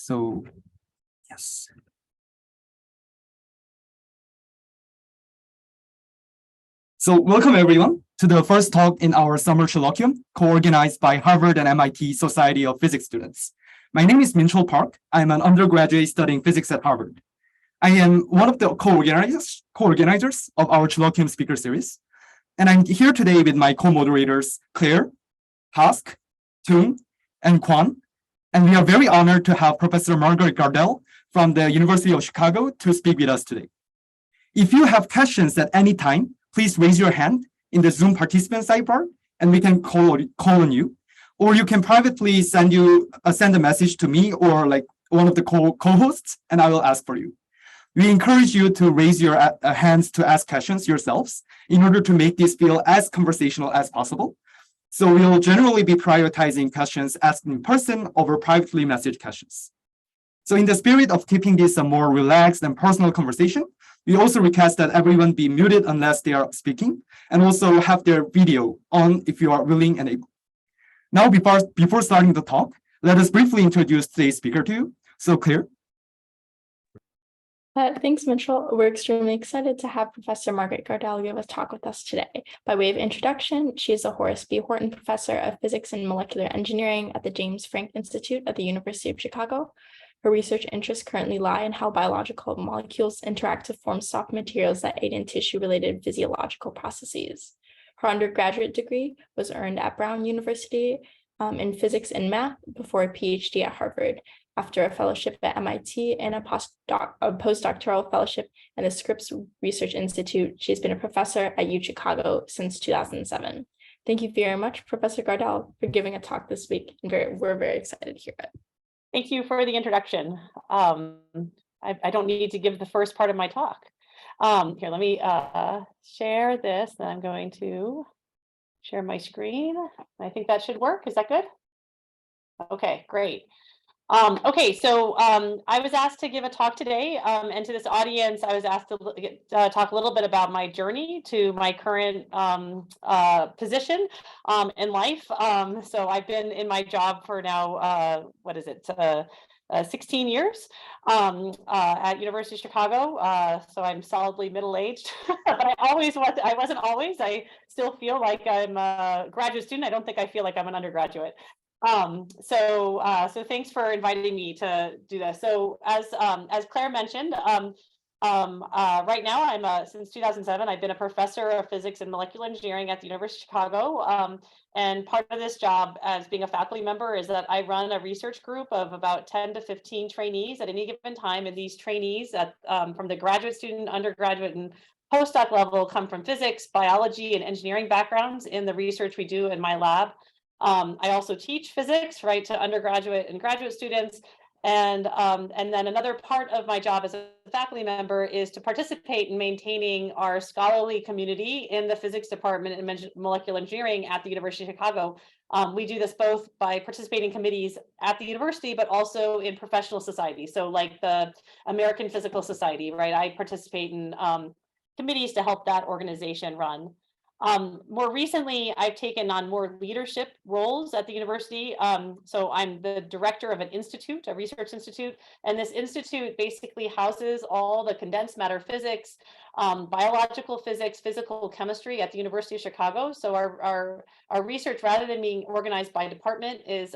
So, yes. So welcome everyone to the first talk in our summer Chilloquium, co-organized by Harvard and MIT Society of Physics students. My name is Minchol Park. I'm an undergraduate studying physics at Harvard. I am one of the co-organizers of our Chilloquium speaker series. And I'm here today with my co-moderators, Claire, Hask, Tung, and Kwan. And we are very honored to have Professor Margaret Gardel from the University of Chicago to speak with us today. If you have questions at any time, please raise your hand in the Zoom participant sidebar, and we can call on you. Or you can privately send a message to me or like one of the co-hosts, and I will ask for you. We encourage you to raise your hands to ask questions yourselves in order to make this feel as conversational as possible. So we will generally be prioritizing questions asked in person over privately messaged questions. So in the spirit of keeping this a more relaxed and personal conversation, we also request that everyone be muted unless they are speaking, and also have their video on if you are willing and able. Now, before starting the talk, let us briefly introduce today's speaker to you. So Claire. Thanks, Mitchell. We're extremely excited to have Professor Margaret Gardel give a talk with us today. By way of introduction, she is a Horace B. Horton Professor of Physics and Molecular Engineering at the James Franck Institute at the University of Chicago. Her research interests currently lie in how biological molecules interact to form soft materials that aid in tissue-related physiological processes. Her undergraduate degree was earned at Brown University in physics and math before a PhD at Harvard. After a fellowship at MIT and a postdoctoral fellowship in the Scripps Research Institute, she's been a professor at UChicago since 2007. Thank you very much, Professor Gardel, for giving a talk this week, and we're very excited to hear it. Thank you for the introduction. I don't need to give the first part of my talk. Here, let me share this, and I'm going to share my screen. I think that should work. Is that good? Okay, great. Okay, so I was asked to give a talk today, and to this audience, I was asked to talk a little bit about my journey to my current position in life. So I've been in my job for now, 16 years at University of Chicago. So I'm solidly middle-aged, but I wasn't always. I still feel like I'm a graduate student. I don't think I feel like I'm an undergraduate. So thanks for inviting me to do this. So as Claire mentioned, right now I'm since 2007 I've been a professor of physics and molecular engineering at the University of Chicago. And part of this job as being a faculty member is that I run a research group of about 10 to 15 trainees at any given time, and these trainees from the graduate student, undergraduate, and postdoc level come from physics, biology, and engineering backgrounds in the research we do in my lab. I also teach physics, right, to undergraduate and graduate students. And then another part of my job as a faculty member is to participate in maintaining our scholarly community in the physics department and molecular engineering at the University of Chicago. We do this both by participating in committees at the university, but also in professional societies. So like the American Physical Society, right? I participate in committees to help that organization run. More recently, I've taken on more leadership roles at the university. So I'm the director of an institute, a research institute, and this institute basically houses all the condensed matter physics, biological physics, physical chemistry at the University of Chicago. So our research, rather than being organized by department, is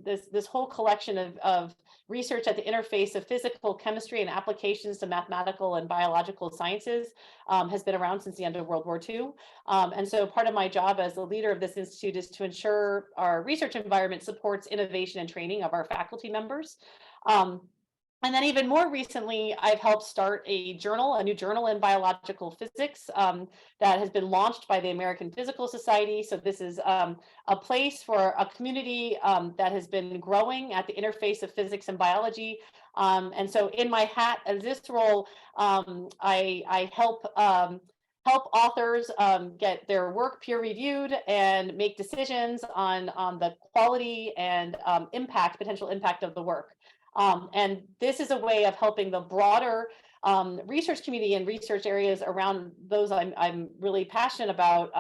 this whole collection of research at the interface of physical chemistry and applications to mathematical and biological sciences has been around since the end of World War II. And so part of my job as the leader of this institute is to ensure our research environment supports innovation and training of our faculty members. And then even more recently, I've helped start a new journal in biological physics that has been launched by the American Physical Society. So this is a place for a community that has been growing at the interface of physics and biology. And so in my hat as this role, I help authors get their work peer reviewed and make decisions on the quality and potential impact of the work. And this is a way of helping the broader research community and research areas around those I'm really passionate about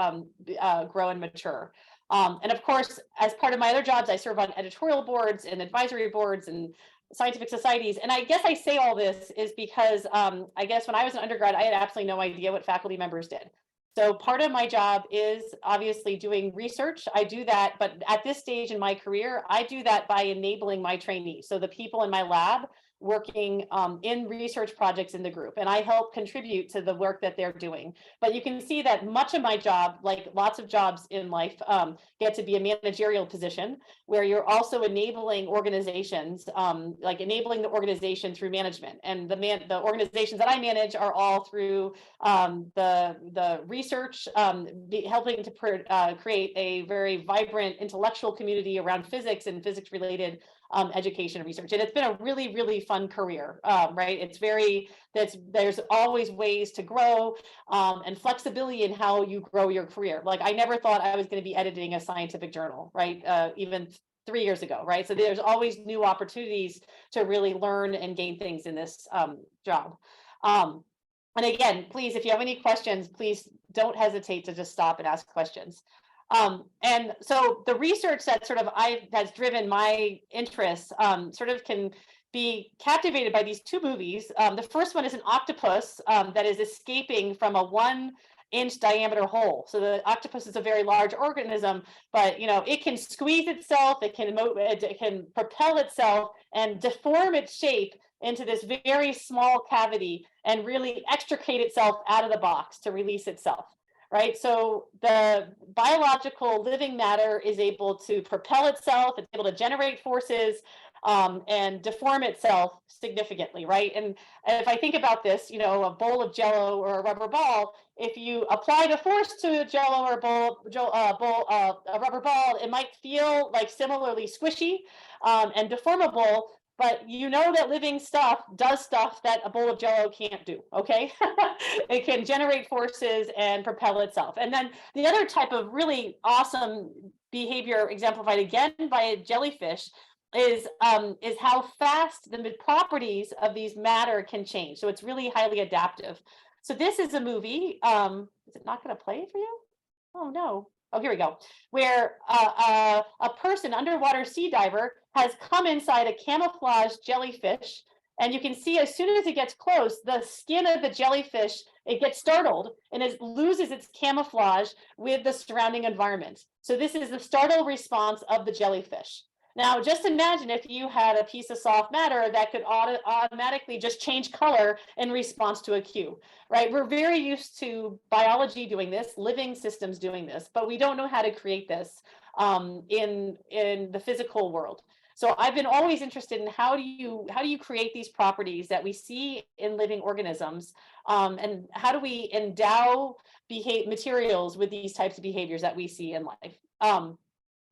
grow and mature. And of course, as part of my other jobs, I serve on editorial boards and advisory boards and scientific societies. And I guess I say all this is because I guess when I was an undergrad, I had absolutely no idea what faculty members did. So part of my job is obviously doing research. I do that, but at this stage in my career, I do that by enabling my trainees. So the people in my lab working in research projects in the group, and I help contribute to the work that they're doing. But you can see that much of my job, like lots of jobs in life, get to be a managerial position where you're also enabling organizations, like enabling the organization through management. And the organizations that I manage are all through the research, helping to create a very vibrant intellectual community around physics and physics related education and research. And it's been a really, really fun career, right? There's always ways to grow and flexibility in how you grow your career. Like I never thought I was going to be editing a scientific journal, right? Even 3 years ago, right? So there's always new opportunities to really learn and gain things in this job. And again, please, if you have any questions, please don't hesitate to just stop and ask questions. And so the research that has driven my interests sort of can be captivated by these two movies. The first one is an octopus that is escaping from a 1-inch diameter hole. So the octopus is a very large organism, but it can squeeze itself, it can propel itself and deform its shape into this very small cavity and really extricate itself out of the box to release itself. Right, so the biological living matter is able to propel itself, it's able to generate forces and deform itself significantly, right? And if I think about this, a bowl of Jello or a rubber ball, if you apply the force to a Jello or a rubber ball, it might feel like similarly squishy and deformable. But that living stuff does stuff that a bowl of Jello can't do, okay? It can generate forces and propel itself. And then the other type of really awesome behavior exemplified again by a jellyfish is how fast the properties of these matter can change. So it's really highly adaptive. So this is a movie. Is it not going to play for you? Oh, no. Oh, here we go. Where a person, underwater sea diver, has come inside a camouflaged jellyfish. And you can see as soon as it gets close, the skin of the jellyfish, it gets startled and it loses its camouflage with the surrounding environment. So this is the startle response of the jellyfish. Now, just imagine if you had a piece of soft matter that could automatically just change color in response to a cue, right? We're very used to biology doing this, living systems doing this, but we don't know how to create this in the physical world. So I've been always interested in how do you create these properties that we see in living organisms, and how do we endow materials with these types of behaviors that we see in life?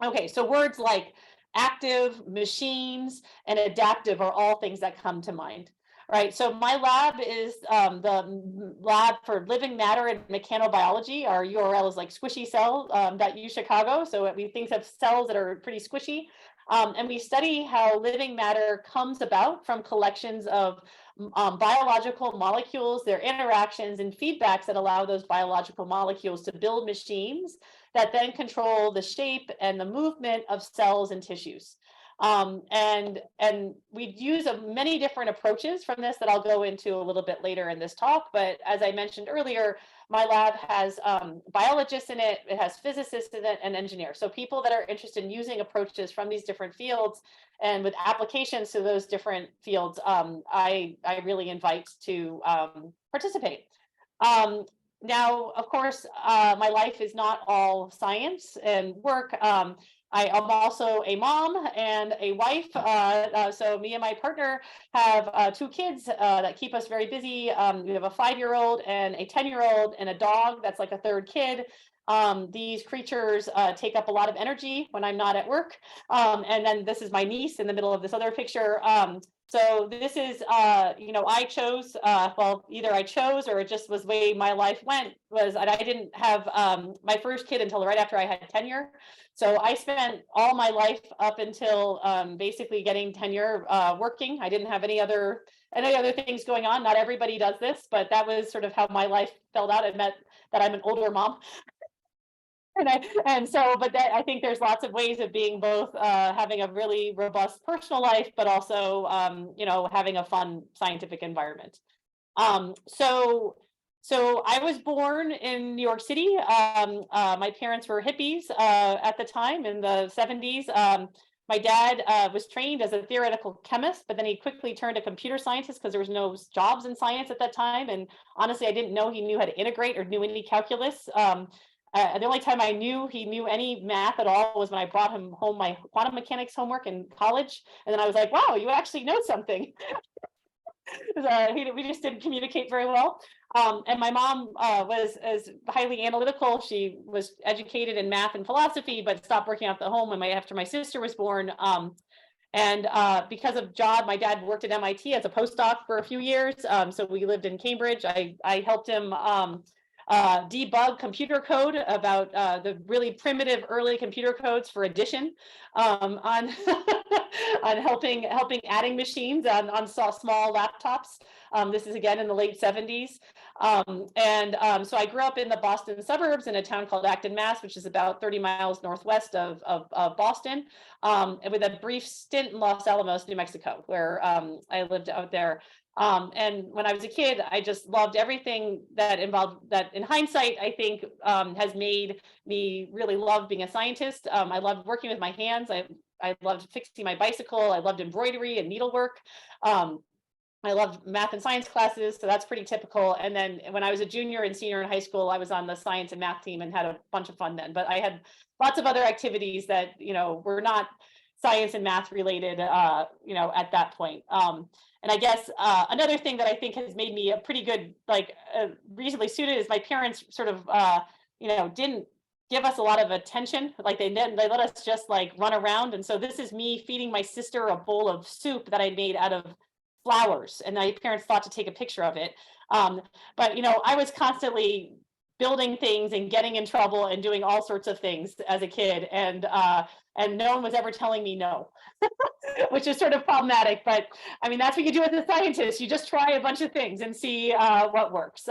Okay, so words like active, machines, and adaptive are all things that come to mind, right? So my lab is the lab for living matter and mechanobiology. Our URL is like squishycell.uchicago. So we think of cells that are pretty squishy. And we study how living matter comes about from collections of biological molecules, their interactions and feedbacks that allow those biological molecules to build machines that then control the shape and the movement of cells and tissues. And we use many different approaches from this that I'll go into a little bit later in this talk. But as I mentioned earlier, my lab has biologists in it, it has physicists in it, and engineers. So people that are interested in using approaches from these different fields and with applications to those different fields, I really invite to participate. Now, of course, my life is not all science and work. I am also a mom and a wife. So me and my partner have 2 kids that keep us very busy. We have a 5-year-old and a 10-year-old and a dog that's like a 3rd kid. These creatures take up a lot of energy when I'm not at work. And then this is my niece in the middle of this other picture. So this is, I chose, well, either I chose or it just was the way my life went, was I didn't have my first kid until right after I had tenure. So I spent all my life up until basically getting tenure working. I didn't have any other things going on. Not everybody does this, but that was sort of how my life felt out. I met that I'm an older mom. But I think there's lots of ways of being both having a really robust personal life, but also having a fun scientific environment. So I was born in New York City. My parents were hippies at the time in the 70s. My dad was trained as a theoretical chemist, but then he quickly turned to computer scientist because there was no jobs in science at that time. And honestly, I didn't know he knew how to integrate or knew any calculus. The only time I knew he knew any math at all was when I brought him home my quantum mechanics homework in college. And then I was like, wow, you actually know something. We just didn't communicate very well. And my mom was highly analytical. She was educated in math and philosophy, but stopped working out the home after my sister was born. And because of job, my dad worked at MIT as a postdoc for a few years. So we lived in Cambridge. I helped him debug computer code about the really primitive early computer codes for addition, on on helping adding machines on small laptops. This is again in the late 70s. So I grew up in the Boston suburbs in a town called Acton, Mass, which is about 30 miles northwest of Boston, with a brief stint in Los Alamos, New Mexico, where I lived out there. And when I was a kid, I just loved everything that involved that. In hindsight, I think has made me really love being a scientist. I loved working with my hands. I loved fixing my bicycle. I loved embroidery and needlework. I loved math and science classes, so that's pretty typical. And then when I was a junior and senior in high school, I was on the science and math team and had a bunch of fun then. But I had lots of other activities that were not science and math related, at that point. And I guess another thing that I think has made me a pretty good, reasonably suited is my parents sort of, didn't give us a lot of attention. Like they let us just run around. And so this is me feeding my sister a bowl of soup that I made out of flowers. And my parents thought to take a picture of it. But I was constantly building things and getting in trouble and doing all sorts of things as a kid. And no one was ever telling me no, which is sort of problematic. But I mean, that's what you do as a scientist. You just try a bunch of things and see what works.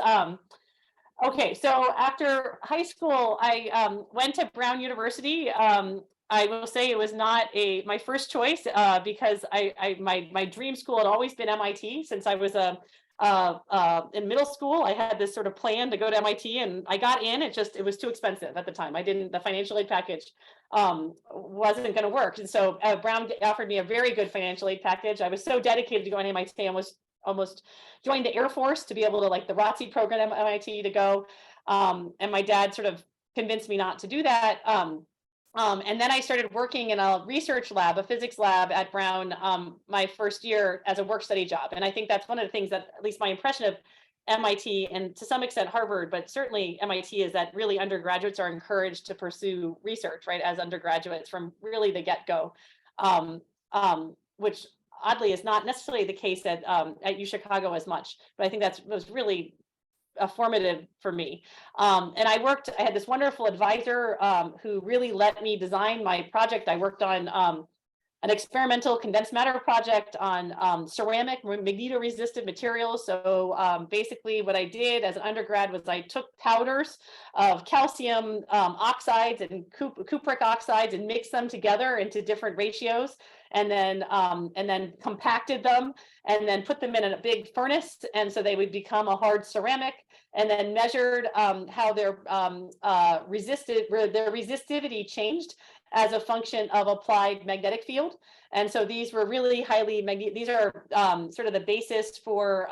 Okay, so after high school, I went to Brown University. I will say it was not my first choice because my dream school had always been MIT since I was in middle school. I had this sort of plan to go to MIT, and I got in. It was too expensive at the time. The financial aid package wasn't going to work, and so Brown offered me a very good financial aid package. I was so dedicated to going to MIT, I was almost joined the Air Force to be able to the ROTC program at MIT to go. And my dad sort of convinced me not to do that. And then I started working in a research lab, a physics lab at Brown, my first year as a work study job. And I think that's one of the things that, at least my impression of MIT and to some extent Harvard, but certainly MIT, is that really undergraduates are encouraged to pursue research, right, as undergraduates from really the get-go, which oddly is not necessarily the case at UChicago as much. But I think that was really formative for me. And I had this wonderful advisor who really let me design my project. I worked on an experimental condensed matter project on ceramic magnetoresistant materials. So basically what I did as an undergrad was I took powders of calcium oxides and cupric oxides and mixed them together into different ratios, and then compacted them and then put them in a big furnace. And so they would become a hard ceramic, and then measured how their resistivity changed as a function of applied magnetic field. And so these were really highly magnetic. These are sort of the basis for,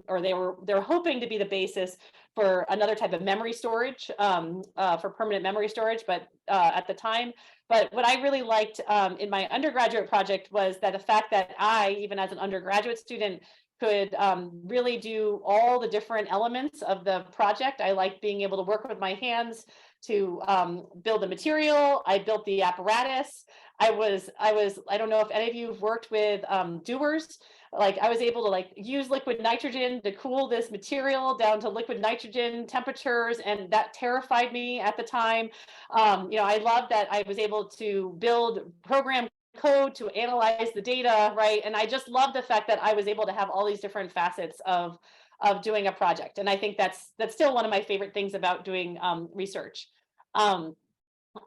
or they were hoping to be the basis for another type of memory storage, for permanent memory storage, but at the time. But what I really liked in my undergraduate project was that the fact that I, even as an undergraduate student, could really do all the different elements of the project. I liked being able to work with my hands to build the material. I built the apparatus. I don't know if any of you have worked with dewars. I was able to use liquid nitrogen to cool this material down to liquid nitrogen temperatures, and that terrified me at the time. I loved that I was able to build program code to analyze the data, right? And I just love the fact that I was able to have all these different facets of doing a project. And I think that's still one of my favorite things about doing research.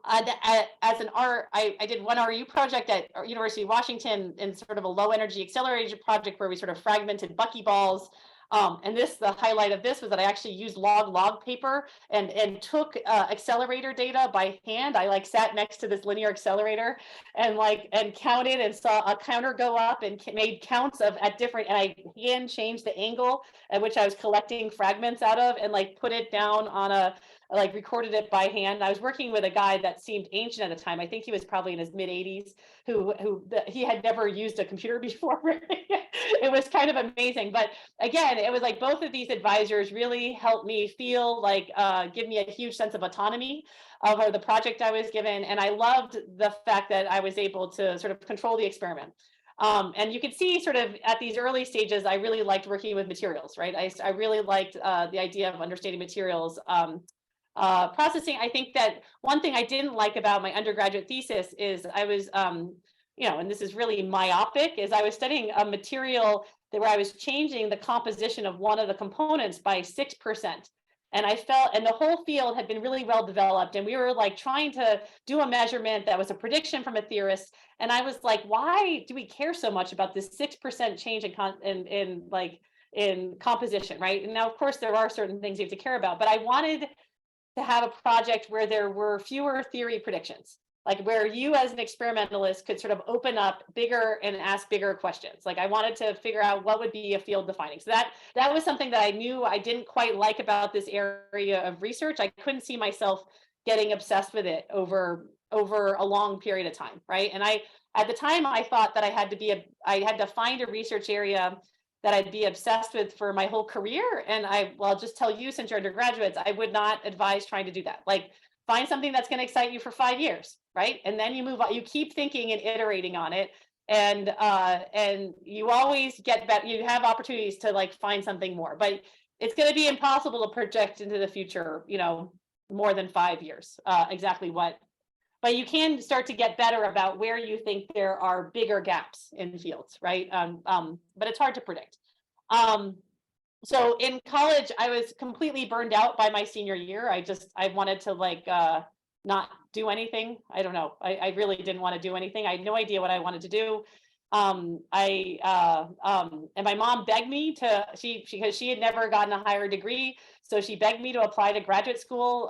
As an art, I did one RU project at University of Washington in sort of a low energy accelerator project where we sort of fragmented buckyballs. And the highlight of this was that I actually used log paper and took accelerator data by hand. I like sat next to this linear accelerator and counted and saw a counter go up and made counts at different, and I hand changed the angle at which I was collecting fragments out of and put it down on recorded it by hand. I was working with a guy that seemed ancient at the time. I think he was probably in his mid 80s, he had never used a computer before. It was kind of amazing. But again, it was both of these advisors really helped me feel give me a huge sense of autonomy over the project I was given. And I loved the fact that I was able to sort of control the experiment. And you can see sort of at these early stages, I really liked working with materials, right? I really liked the idea of understanding materials. Processing, I think that one thing I didn't like about my undergraduate thesis is I was, and this is really myopic, is I was studying a material where I was changing the composition of one of the components by 6%. And I felt, and the whole field had been really well developed, and we were trying to do a measurement that was a prediction from a theorist. And I was like, why do we care so much about this 6% change in composition, right? And now, of course, there are certain things you have to care about, but I wanted to have a project where there were fewer theory predictions, where you as an experimentalist could sort of open up bigger and ask bigger questions. I wanted to figure out what would be a field defining. So that was something that I knew I didn't quite like about this area of research. I couldn't see myself getting obsessed with it over a long period of time, right? And at the time I thought that I had to find a research area that I'd be obsessed with for my whole career. And I'll just tell you, since you're undergraduates, I would not advise trying to do that. Find something that's going to excite you for 5 years, right? And then you move on, you keep thinking and iterating on it. And you always get better, you have opportunities to find something more, but it's going to be impossible to project into the future, more than 5 years, exactly what. But you can start to get better about where you think there are bigger gaps in fields, right? But it's hard to predict. So in college, I was completely burned out by my senior year. I wanted to not do anything. I don't know. I really didn't want to do anything. I had no idea what I wanted to do. And my mom begged me to, because she had never gotten a higher degree. So she begged me to apply to graduate school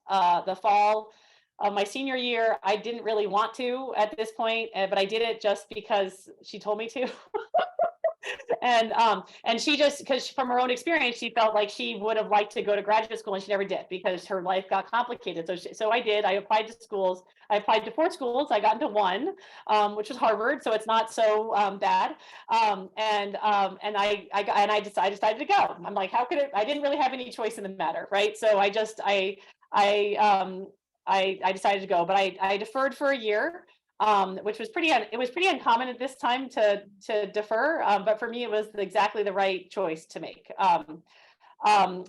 the fall of my senior year. I didn't really want to at this point, but I did it just because she told me to. And she just, because from her own experience, she felt like she would have liked to go to graduate school and she never did because her life got complicated. So I did. I applied to schools. I applied to 4 schools. I got into one, which was Harvard. So it's not so bad. And I decided to go. I'm like, how could it? I didn't really have any choice in the matter, right? So I decided to go, but I deferred for a year. Which was pretty uncommon at this time to defer, but for me it was exactly the right choice to make.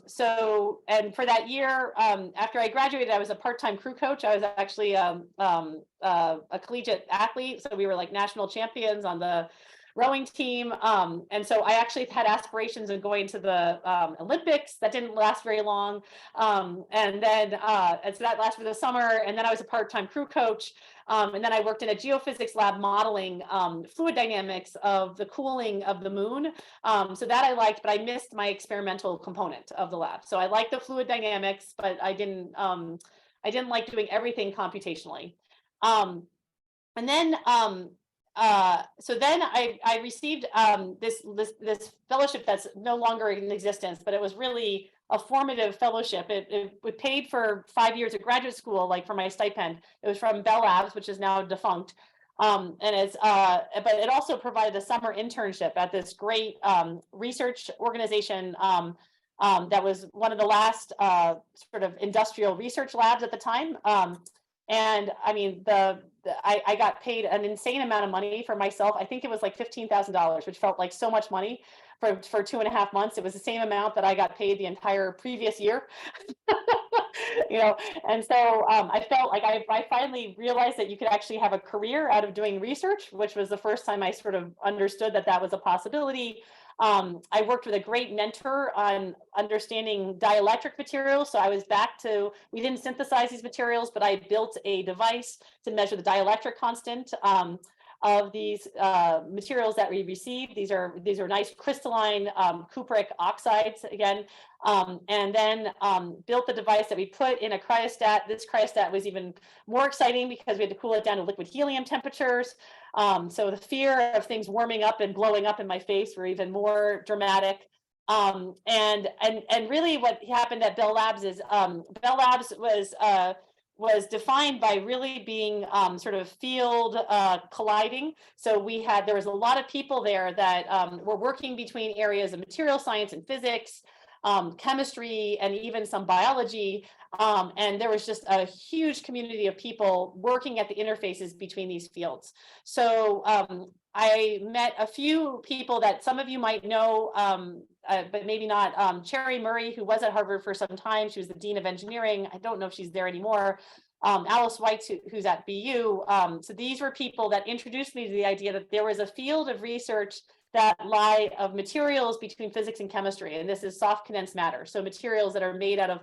So, and for that year, after I graduated, I was a part-time crew coach. I was actually a collegiate athlete, so we were national champions on the rowing team. And so I actually had aspirations of going to the Olympics. That didn't last very long. And so that lasted for the summer. And then I was a part-time crew coach. And then I worked in a geophysics lab modeling fluid dynamics of the cooling of the moon. So that I liked, but I missed my experimental component of the lab. So I liked the fluid dynamics, but I didn't like doing everything computationally. And then so then I received this fellowship that's no longer in existence, but it was really a formative fellowship. It paid for 5 years of graduate school, for my stipend. It was from Bell Labs, which is now defunct. But it also provided a summer internship at this great research organization that was one of the last sort of industrial research labs at the time. And I mean, I got paid an insane amount of money for myself. I think it was $15,000, which felt like so much money for 2.5 months. It was the same amount that I got paid the entire previous year. And so I felt like I finally realized that you could actually have a career out of doing research, which was the first time I sort of understood that was a possibility. I worked with a great mentor on understanding dielectric materials. So I was back to, we didn't synthesize these materials, but I built a device to measure the dielectric constant of these materials that we received. These are nice crystalline cupric oxides again, and then built the device that we put in a cryostat. This cryostat was even more exciting because we had to cool it down to liquid helium temperatures. So the fear of things warming up and blowing up in my face were even more dramatic. And really what happened at Bell Labs is Bell Labs was defined by really being sort of field colliding. So there was a lot of people there that were working between areas of material science and physics, chemistry, and even some biology. And there was just a huge community of people working at the interfaces between these fields. So I met a few people that some of you might know, but maybe not. Cherry Murray, who was at Harvard for some time, she was the Dean of Engineering. I don't know if she's there anymore. Alice Weitz, who's at BU. So these were people that introduced me to the idea that there was a field of research that lie of materials between physics and chemistry, and this is soft condensed matter. So materials that are made out of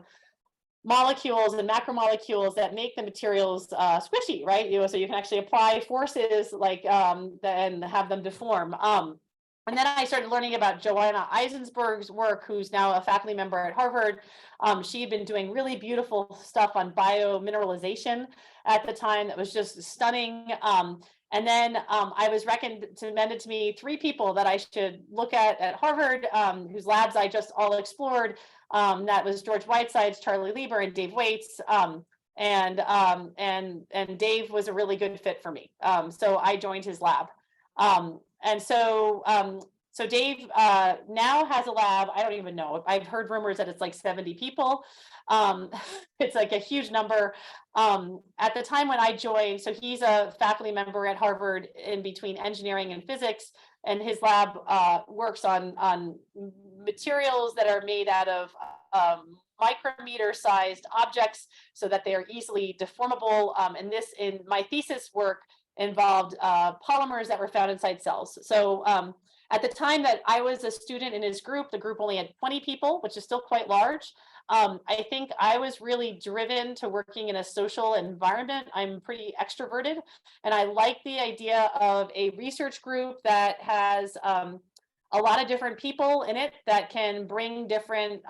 molecules and macromolecules that make the materials squishy, right? So you can actually apply forces like and have them deform. And then I started learning about Joanna Eisensberg's work, who's now a faculty member at Harvard. She had been doing really beautiful stuff on biomineralization at the time that was just stunning. And then I was recommended to me 3 people that I should look at Harvard, whose labs I just all explored. That was George Whitesides, Charlie Lieber, and Dave Waits. And Dave was a really good fit for me. So I joined his lab. So Dave now has a lab. I don't even know. I've heard rumors that it's like 70 people. It's like a huge number. At the time when I joined, so he's a faculty member at Harvard in between engineering and physics, and his lab works on materials that are made out of micrometer sized objects so that they are easily deformable. And this, in my thesis work, involved polymers that were found inside cells. So at the time that I was a student in his group, the group only had 20 people, which is still quite large. I think I was really driven to working in a social environment. I'm pretty extroverted, and I like the idea of a research group that has a lot of different people in it that can bring different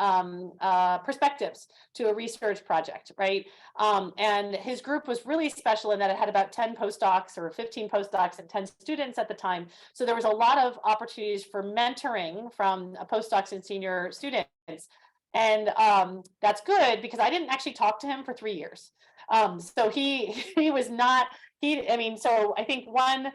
perspectives to a research project, right? And his group was really special in that it had about 10 postdocs or 15 postdocs and 10 students at the time. So there was a lot of opportunities for mentoring from postdocs and senior students. And that's good because I didn't actually talk to him for 3 years. So he was not, so I think one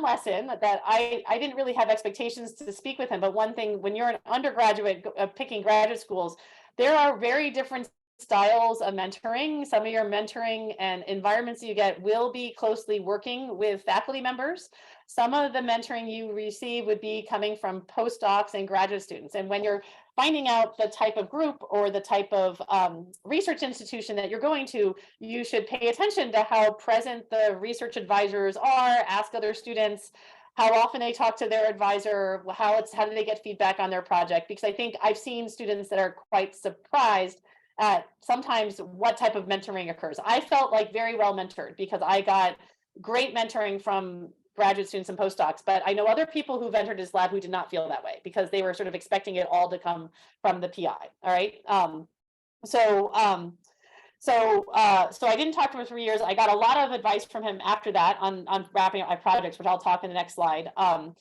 lesson that I didn't really have expectations to speak with him, but one thing, when you're an undergraduate picking graduate schools, there are very different styles of mentoring. Some of your mentoring and environments you get will be closely working with faculty members. Some of the mentoring you receive would be coming from postdocs and graduate students. And when you're finding out the type of group or the type of research institution that you're going to, you should pay attention to how present the research advisors are, ask other students how often they talk to their advisor, how do they get feedback on their project? Because I think I've seen students that are quite surprised at sometimes what type of mentoring occurs. I felt like very well mentored because I got great mentoring from graduate students and postdocs, but I know other people who've entered his lab who did not feel that way because they were sort of expecting it all to come from the PI. All right. So I didn't talk to him for 3 years. I got a lot of advice from him after that on wrapping up my projects, which I'll talk in the next slide. By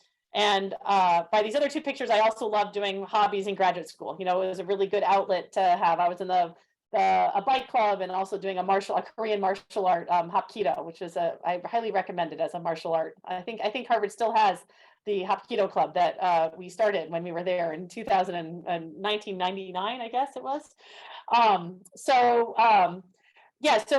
these other 2 pictures, I also loved doing hobbies in graduate school. You know, it was a really good outlet to have. I was in a bike club and also doing a Korean martial art, Hapkido, which is I highly recommend it as a martial art. I think Harvard still has the Hapkido club that we started when we were there in 1999, I guess it was. So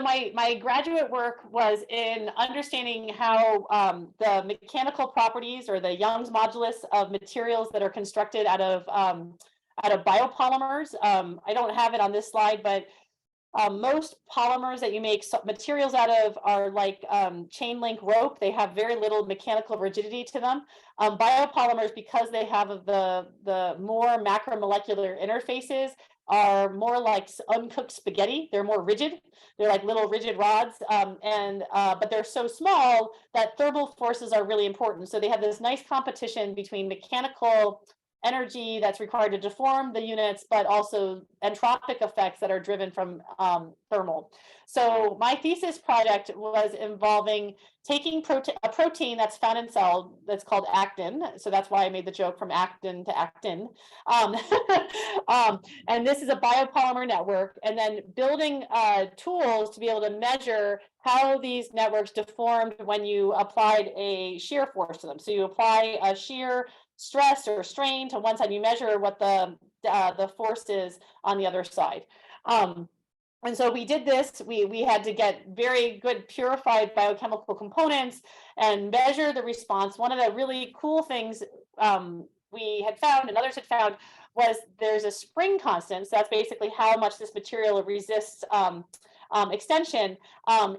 my graduate work was in understanding how the mechanical properties or the Young's modulus of materials that are constructed out of biopolymers. I don't have it on this slide, but Most polymers that you make materials out of are like chain link rope. They have very little mechanical rigidity to them. Biopolymers, because they have the more macromolecular interfaces, are more like uncooked spaghetti. They're more rigid. They're like little rigid rods, but they're so small that thermal forces are really important. So they have this nice competition between mechanical energy that's required to deform the units, but also entropic effects that are driven from thermal. So my thesis project was involving taking a protein that's found in cell that's called actin. So that's why I made the joke from actin to actin. And this is a biopolymer network, and then building tools to be able to measure how these networks deformed when you applied a shear force to them. So you apply a shear stress or strain to one side, you measure what the force is on the other side. And so we did this. We had to get very good purified biochemical components and measure the response. One of the really cool things we had found and others had found was there's a spring constant. So that's basically how much this material resists extension,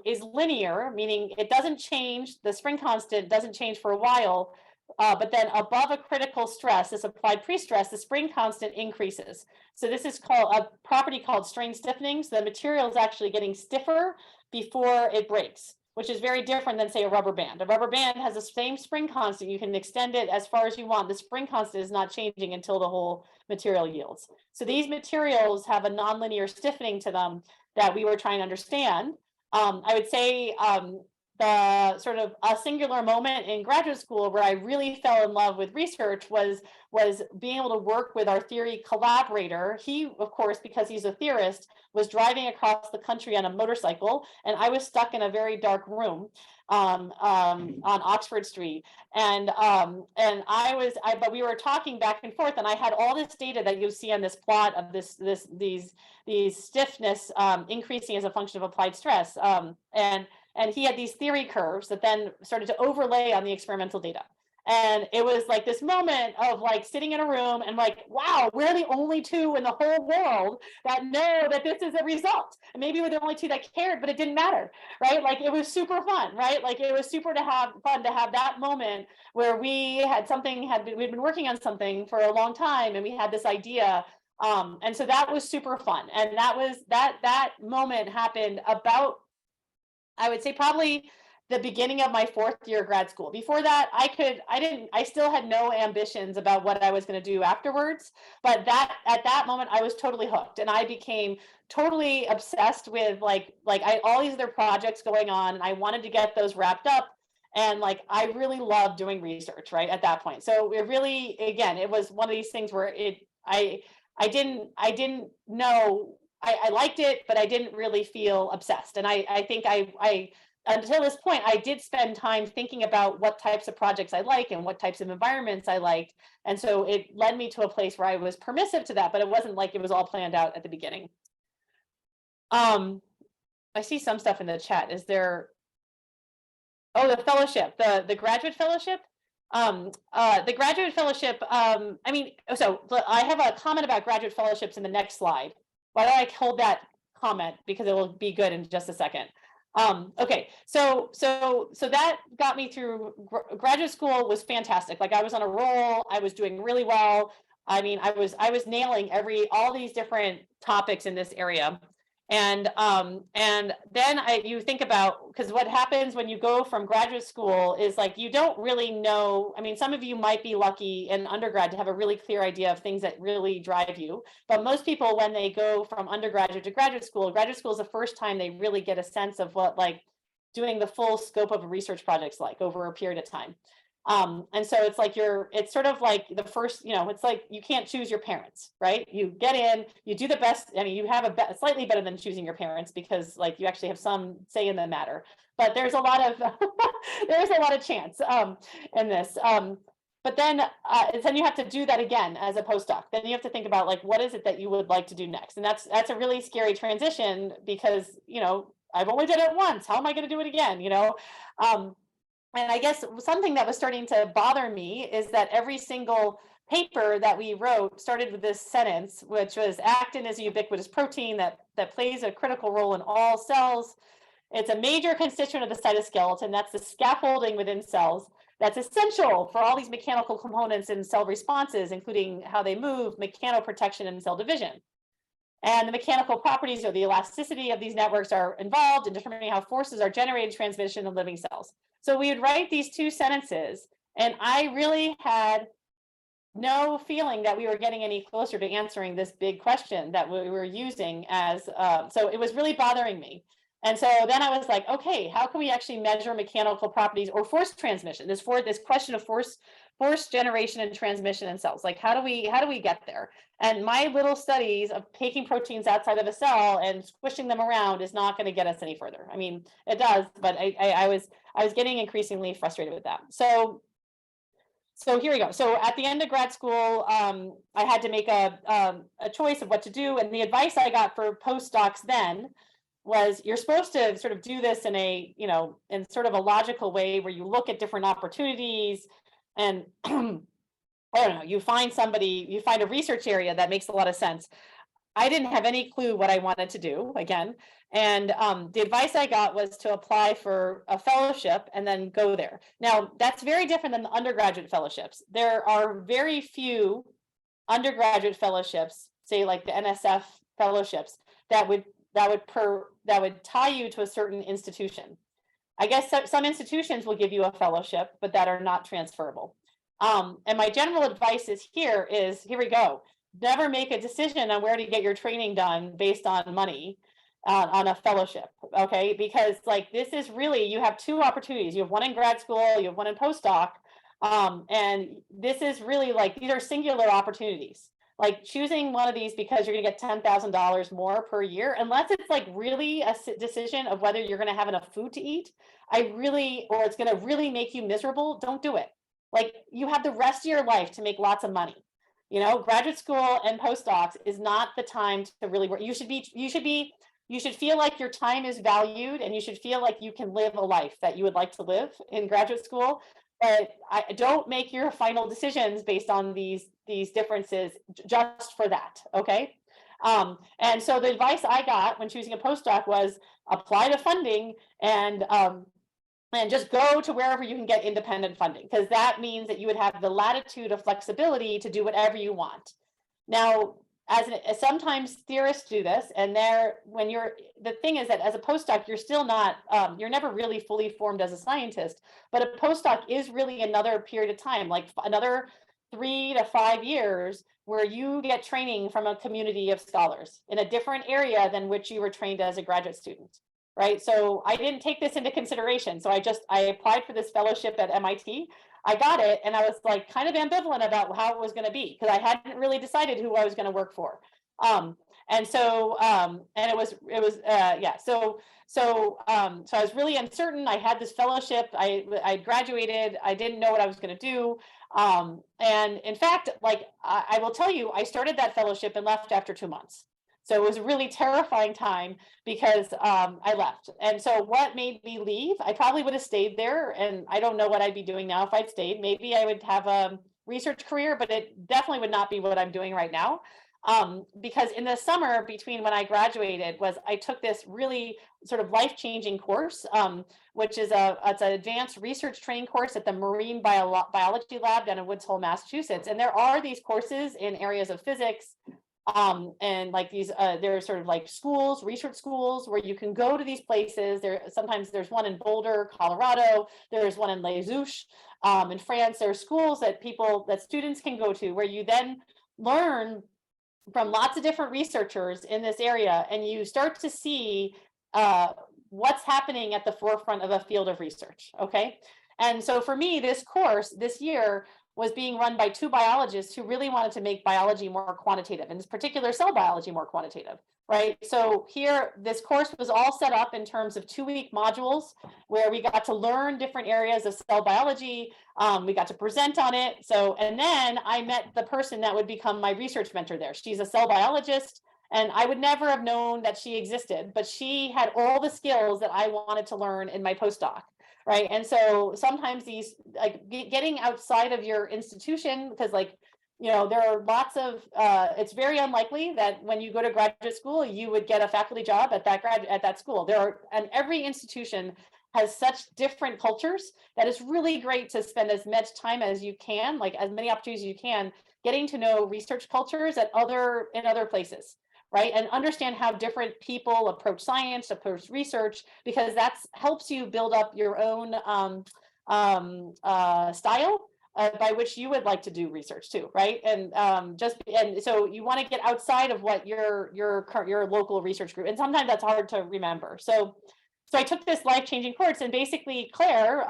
is linear, meaning it doesn't change. The spring constant doesn't change for a while. But then above a critical stress, this applied pre-stress, the spring constant increases. So this is called a property called strain stiffening. So the material is actually getting stiffer before it breaks, which is very different than, say, a rubber band. A rubber band has the same spring constant. You can extend it as far as you want. The spring constant is not changing until the whole material yields. So these materials have a nonlinear stiffening to them that we were trying to understand. I would say the sort of a singular moment in graduate school where I really fell in love with research was being able to work with our theory collaborator. He, of course, because he's a theorist, was driving across the country on a motorcycle, and I was stuck in a very dark room on Oxford Street. But we were talking back and forth, and I had all this data that you see on this plot of these stiffness increasing as a function of applied stress. And he had these theory curves that then started to overlay on the experimental data. And it was like this moment of like sitting in a room and like, wow, we're the only two in the whole world that know that this is a result. And maybe we're the only two that cared, but it didn't matter, right? Like it was super fun, right? Like it was super fun to have that moment where we had we'd been working on something for a long time and we had this idea. And so that was super fun. And that moment happened about, I would say, probably the beginning of my 4th year of grad school. Before that, I still had no ambitions about what I was going to do afterwards. But at that moment, I was totally hooked, and I became totally obsessed with like all these other projects going on, and I wanted to get those wrapped up. And like, I really loved doing research, right, at that point. So it really, again, it was one of these things where I didn't know. I liked it, but I didn't really feel obsessed. And I think I until this point, I did spend time thinking about what types of projects I like and what types of environments I liked. And so it led me to a place where I was permissive to that, but it wasn't like it was all planned out at the beginning. I see some stuff in the chat. Is there, oh, the fellowship, the graduate fellowship? The graduate fellowship, so I have a comment about graduate fellowships in the next slide. Why don't I hold that comment, because it will be good in just a second. Okay, so that got me through graduate school. Was fantastic. Like I was on a roll. I was doing really well. I mean, I was nailing all these different topics in this area. And then you think about, because what happens when you go from graduate school is like, you don't really know. I mean, some of you might be lucky in undergrad to have a really clear idea of things that really drive you. But most people, when they go from undergraduate to graduate school is the first time they really get a sense of what like doing the full scope of a research project's like over a period of time. And so it's like it's sort of like the first, it's like you can't choose your parents, right? You get in, you do the best. I mean, you have slightly better than choosing your parents, because like you actually have some say in the matter, but there's a lot of chance in this. But then you have to do that again as a postdoc. Then you have to think about like, what is it that you would like to do next? And that's a really scary transition, because, I've only done it once. How am I going to do it again? And I guess something that was starting to bother me is that every single paper that we wrote started with this sentence, which was actin is a ubiquitous protein that plays a critical role in all cells. It's a major constituent of the cytoskeleton. That's the scaffolding within cells that's essential for all these mechanical components in cell responses, including how they move, mechanoprotection, and cell division. And the mechanical properties or the elasticity of these networks are involved in determining how forces are generated, transmission in living cells. So we would write these two sentences, and I really had no feeling that we were getting any closer to answering this big question that we were using as, so it was really bothering me. And so then I was like, okay, how can we actually measure mechanical properties or force transmission? This question of force generation and transmission in cells. Like, how do we get there? And my little studies of taking proteins outside of a cell and squishing them around is not going to get us any further. I mean, it does, but I was getting increasingly frustrated with that. So here we go. So at the end of grad school, I had to make a choice of what to do. And the advice I got for postdocs then was you're supposed to sort of do this in a, in sort of a logical way where you look at different opportunities and I don't know, you find a research area that makes a lot of sense. I didn't have any clue what I wanted to do again. And the advice I got was to apply for a fellowship and then go there. Now, that's very different than the undergraduate fellowships. There are very few undergraduate fellowships, say like the NSF fellowships, that would tie you to a certain institution. I guess some institutions will give you a fellowship, but that are not transferable. And my general advice here we go. Never make a decision on where to get your training done based on money on a fellowship, okay? Because like this is really, you have two opportunities. You have one in grad school, you have one in postdoc, and this is really like, these are singular opportunities. Like choosing one of these because you're gonna get $10,000 more per year, unless it's like really a decision of whether you're gonna have enough food to eat, or it's gonna really make you miserable, don't do it. Like you have the rest of your life to make lots of money. Graduate school and postdocs is not the time to really work. You should feel like your time is valued, and you should feel like you can live a life that you would like to live in graduate school. But I don't make your final decisions based on these differences just for that, okay? And so the advice I got when choosing a postdoc was apply to funding and just go to wherever you can get independent funding, because that means that you would have the latitude of flexibility to do whatever you want. Now, sometimes theorists do this, and the thing is that as a postdoc, you're still not, you're never really fully formed as a scientist, but a postdoc is really another period of time, like another 3 to 5 years where you get training from a community of scholars in a different area than which you were trained as a graduate student. Right. So I didn't take this into consideration. So I applied for this fellowship at MIT. I got it. And I was like kind of ambivalent about how it was going to be, because I hadn't really decided who I was going to work for. And it was So I was really uncertain. I had this fellowship. I graduated. I didn't know what I was going to do. And in fact, like I will tell you, I started that fellowship and left after 2 months. So it was a really terrifying time because I left. And so what made me leave? I probably would have stayed there, and I don't know what I'd be doing now if I'd stayed. Maybe I would have a research career, but it definitely would not be what I'm doing right now. Because in the summer between when I graduated I took this really sort of life-changing course, which is it's an advanced research training course at the Marine Biology Lab down in Woods Hole, Massachusetts. And there are these courses in areas of physics, and like these there are sort of like schools, research schools, where you can go to these places. Sometimes there's one in Boulder, Colorado. There's one in Les Houches in France. There are schools that students can go to, where you then learn from lots of different researchers in this area, and you start to see what's happening at the forefront of a field of research. Okay. And so for me, this course this year was being run by 2 biologists who really wanted to make biology more quantitative, and in particular cell biology more quantitative, right? So here, this course was all set up in terms of 2-week modules where we got to learn different areas of cell biology. We got to present on it. And then I met the person that would become my research mentor there. She's a cell biologist, and I would never have known that she existed, but she had all the skills that I wanted to learn in my postdoc. Right. And so sometimes these, like getting outside of your institution, because like, there are lots of, it's very unlikely that when you go to graduate school, you would get a faculty job at that school. And every institution has such different cultures that it's really great to spend as much time as you can, like as many opportunities as you can, getting to know research cultures in other places, right? And understand how different people approach science, approach research, because that helps you build up your own style by which you would like to do research too, right? And so you want to get outside of what your local research group, and sometimes that's hard to remember. So I took this life-changing course, and basically Claire,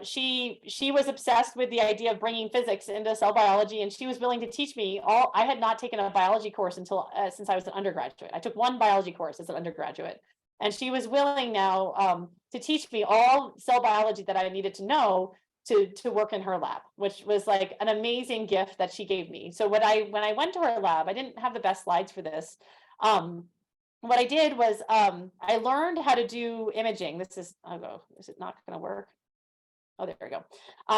she was obsessed with the idea of bringing physics into cell biology, and she was willing to teach me all. I had not taken a biology course until since I was an undergraduate. I took one biology course as an undergraduate, and she was willing now to teach me all cell biology that I needed to know to work in her lab, which was like an amazing gift that she gave me. So when I went to her lab, I didn't have the best slides for this. What I did was I learned how to do imaging. Is it not going to work? Oh, there we go.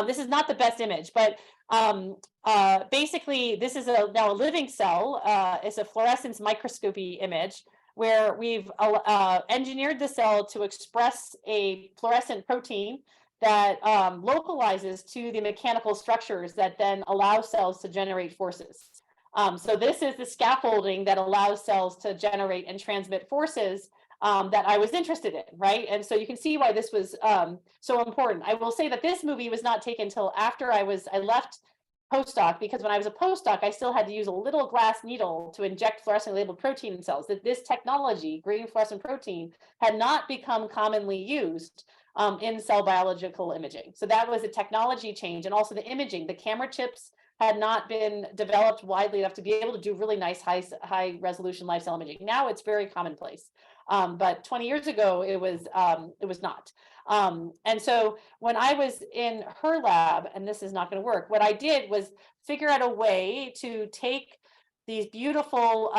This is not the best image, but basically this is now a living cell. It's a fluorescence microscopy image where we've engineered the cell to express a fluorescent protein that localizes to the mechanical structures that then allow cells to generate forces. So this is the scaffolding that allows cells to generate and transmit forces that I was interested in, right? And so you can see why this was so important. I will say that this movie was not taken until after I left postdoc, because when I was a postdoc, I still had to use a little glass needle to inject fluorescent labeled protein in cells. That this technology, green fluorescent protein, had not become commonly used in cell biological imaging. So that was a technology change, and also the imaging, the camera chips had not been developed widely enough to be able to do really nice high resolution live cell imaging. Now it's very commonplace, but 20 years ago it was not. And so when I was in her lab, and this is not going to work, what I did was figure out a way to take these beautiful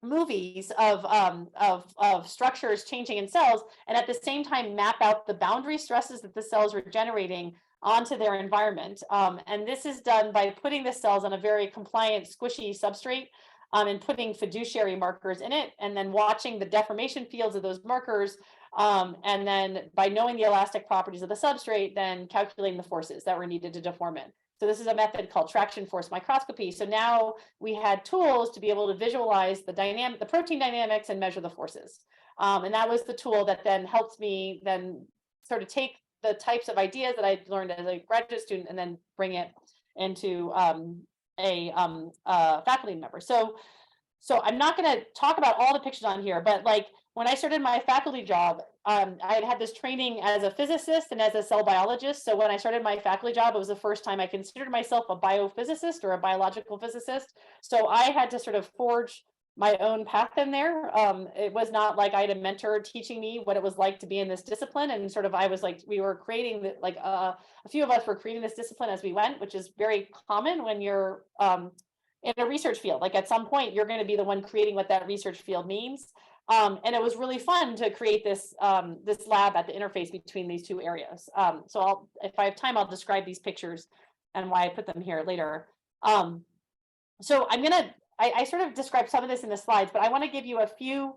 movies of structures changing in cells, and at the same time map out the boundary stresses that the cells were generating onto their environment. And this is done by putting the cells on a very compliant, squishy substrate and putting fiduciary markers in it, and then watching the deformation fields of those markers. And then by knowing the elastic properties of the substrate, then calculating the forces that were needed to deform it. So this is a method called traction force microscopy. So now we had tools to be able to visualize the protein dynamics and measure the forces. And that was the tool that then helped me then sort of take the types of ideas that I learned as a graduate student and then bring it into a faculty member. So I'm not going to talk about all the pictures on here, but like when I started my faculty job, I had this training as a physicist and as a cell biologist. So when I started my faculty job, it was the first time I considered myself a biophysicist or a biological physicist. So I had to sort of forge my own path in there. It was not like I had a mentor teaching me what it was like to be in this discipline. And sort of, I was like, we were creating a few of us were creating this discipline as we went, which is very common when you're in a research field. Like at some point, you're going to be the one creating what that research field means. And it was really fun to create this this lab at the interface between these two areas. So if I have time, I'll describe these pictures and why I put them here later. So I sort of described some of this in the slides, but I want to give you a few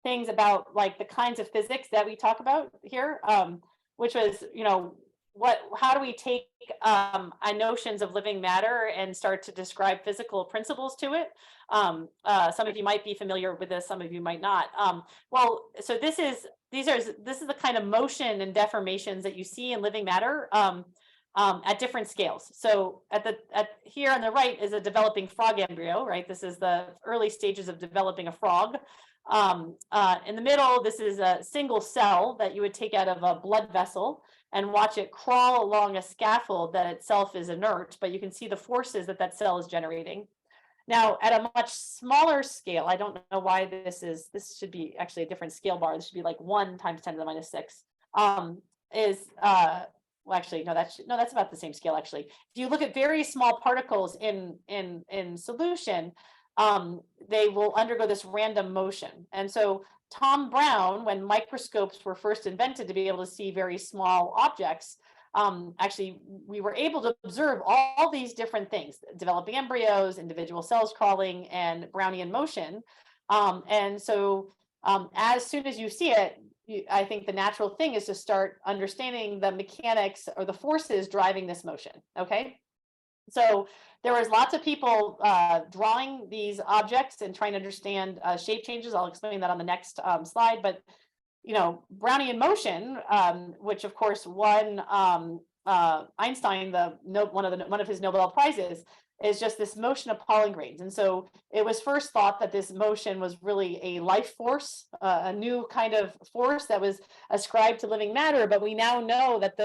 things about like the kinds of physics that we talk about here, which was, how do we take notions of living matter and start to describe physical principles to it? Some of you might be familiar with this, some of you might not. So this is the kind of motion and deformations that you see in living matter at different scales. So here on the right is a developing frog embryo, right? This is the early stages of developing a frog. In the middle, this is a single cell that you would take out of a blood vessel and watch it crawl along a scaffold that itself is inert, but you can see the forces that cell is generating. Now, at a much smaller scale, I don't know why this should be actually a different scale bar. This should be like 1 × 10⁻⁶. Well, actually, no, that's about the same scale, actually. If you look at very small particles in solution, they will undergo this random motion. And so Tom Brown, when microscopes were first invented to be able to see very small objects, actually we were able to observe all these different things: developing embryos, individual cells crawling, and Brownian motion. And so as soon as you see it, I think the natural thing is to start understanding the mechanics or the forces driving this motion. Okay. So there was lots of people drawing these objects and trying to understand shape changes. I'll explain that on the next slide. But Brownian motion, which of course won Einstein one of his Nobel Prizes, is just this motion of pollen grains. And so it was first thought that this motion was really a life force, a new kind of force that was ascribed to living matter. But we now know that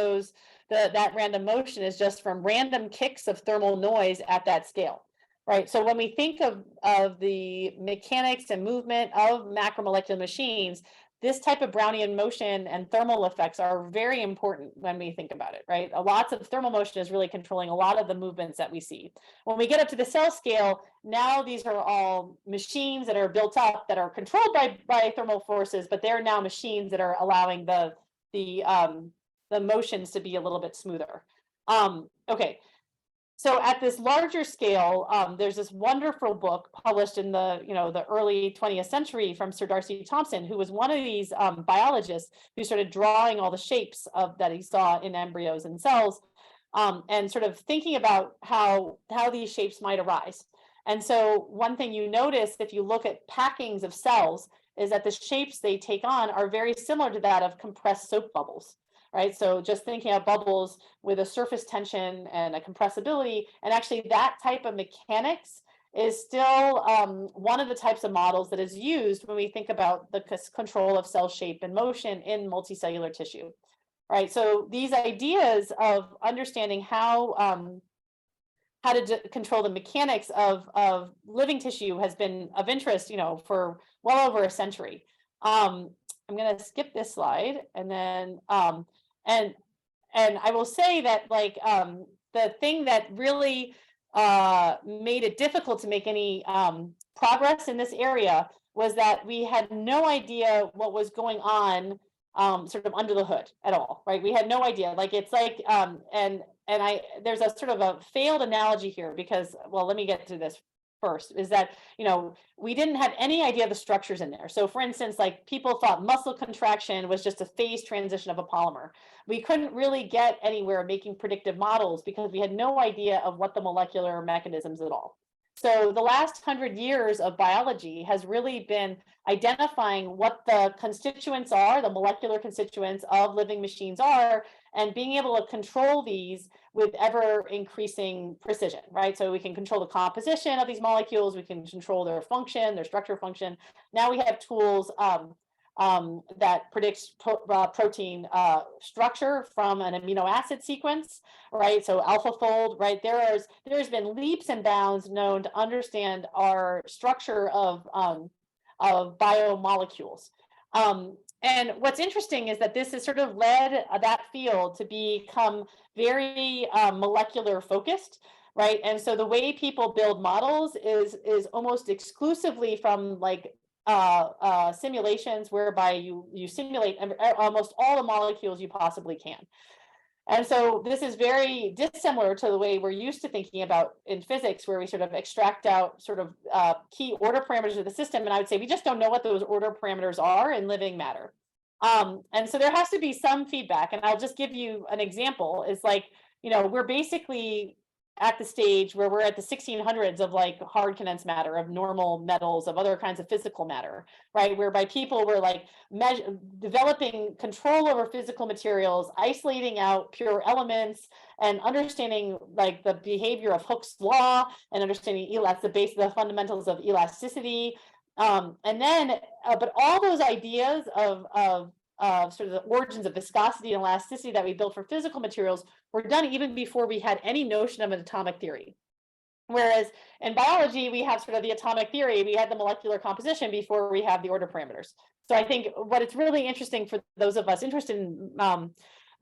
that random motion is just from random kicks of thermal noise at that scale, right? So when we think of the mechanics and movement of macromolecular machines, this type of Brownian motion and thermal effects are very important when we think about it, right? Lots of thermal motion is really controlling a lot of the movements that we see. When we get up to the cell scale, now these are all machines that are built up that are controlled by thermal forces, but they're now machines that are allowing the motions to be a little bit smoother. Okay. So at this larger scale, there's this wonderful book published in the early 20th century from Sir Darcy Thompson, who was one of these biologists who started drawing all the shapes that he saw in embryos and cells, and sort of thinking about how these shapes might arise. And so one thing you notice if you look at packings of cells is that the shapes they take on are very similar to that of compressed soap bubbles. Right. So just thinking of bubbles with a surface tension and a compressibility, and actually that type of mechanics is still one of the types of models that is used when we think about the control of cell shape and motion in multicellular tissue. Right. So these ideas of understanding how to control the mechanics of living tissue has been of interest, for well over a century. I'm going to skip this slide and then and I will say that the thing that really made it difficult to make any progress in this area was that we had no idea what was going on sort of under the hood at all, right? We had no idea. There's a sort of a failed analogy here because, well, let me get to this first, is that, we didn't have any idea of the structures in there. So for instance, people thought muscle contraction was just a phase transition of a polymer. We couldn't really get anywhere making predictive models because we had no idea of what the molecular mechanisms at all. So the last 100 years of biology has really been identifying what the constituents are, the molecular constituents of living machines are, and being able to control these with ever increasing precision, right? So we can control the composition of these molecules, we can control their function, their structure function. Now we have tools that predicts protein structure from an amino acid sequence, right? So AlphaFold, right? There's been leaps and bounds known to understand our structure of biomolecules. And what's interesting is that this has sort of led that field to become very molecular focused, right? And so the way people build models is almost exclusively from simulations whereby you simulate almost all the molecules you possibly can. And so this is very dissimilar to the way we're used to thinking about in physics, where we sort of extract out sort of key order parameters of the system. And I would say we just don't know what those order parameters are in living matter. And so there has to be some feedback. And I'll just give you an example. It's we're basically at the stage where we're at the 1600s of hard condensed matter, of normal metals, of other kinds of physical matter, right? Whereby people were developing control over physical materials, isolating out pure elements, and understanding the behavior of Hooke's law, and understanding the fundamentals of elasticity. And then, but all those ideas of sort of the origins of viscosity and elasticity that we built for physical materials were done even before we had any notion of an atomic theory. Whereas in biology, we have sort of the atomic theory, we had the molecular composition before we have the order parameters. So I think what it's really interesting for those of us interested in